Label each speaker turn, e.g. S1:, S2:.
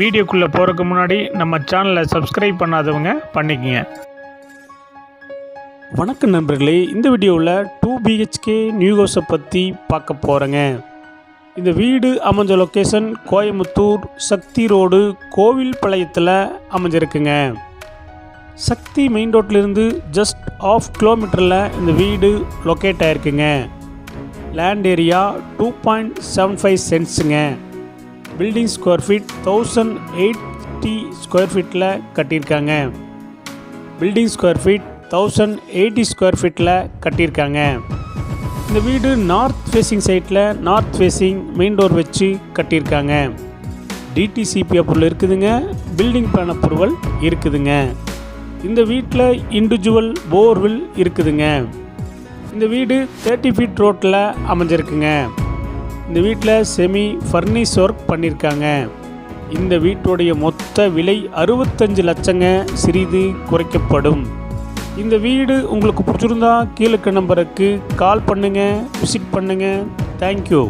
S1: வீடியோக்குள்ளே போகிறதுக்கு முன்னாடி நம்ம சேனலை சப்ஸ்கிரைப் பண்ணாதவங்க பண்ணிக்கங்க. வணக்கம் நண்பர்களே, இந்த வீடியோவில் 2 BHK நியூ ஹவுஸை பற்றி பார்க்க போகிறேங்க. இந்த வீடு அமைஞ்ச லொக்கேஷன் கோயம்புத்தூர் சக்தி ரோடு கோவில்பாளையத்தில் அமைஞ்சிருக்குங்க. சக்தி மெயின் ரோட்லேருந்து ஜஸ்ட் 1/2 கிலோமீட்டரில் இந்த வீடு லொக்கேட் ஆகிருக்குங்க. லேண்ட் ஏரியா 2.75 சென்ட்ஸுங்க. பில்டிங் ஸ்கொயர் ஃபீட் 1080 ஸ்கொயர் ஃபீட்டில் கட்டியிருக்காங்க. பில்டிங் ஸ்கொயர் ஃபீட் 1080 ஸ்கொயர் ஃபீட்டில் கட்டியிருக்காங்க. இந்த வீடு நார்த் ஃபேஸிங் சைட்டில் நார்த் ஃபேஸிங் மெயின் டோர் வச்சு கட்டியிருக்காங்க. டிடிசிபி அப்ரூவல் இருக்குதுங்க. பில்டிங் பிளான் அப்ரூவல் இருக்குதுங்க. இந்த வீட்டில் இண்டிவிஜுவல் போர்வெல் இருக்குதுங்க. இந்த வீடு 30 ஃபீட் ரோட்டில் அமைஞ்சிருக்குங்க. இந்த வீட்டில் செமி ஃபர்னிஷ் ஒர்க் பண்ணியிருக்காங்க. இந்த வீட்டுடைய மொத்த விலை 65 லட்சங்க, சிறிது குறைக்கப்படும். இந்த வீடு உங்களுக்கு பிடிச்சிருந்தா கீழே நம்பருக்கு கால் பண்ணுங்கள், விசிட் பண்ணுங்கள். தேங்க்யூ.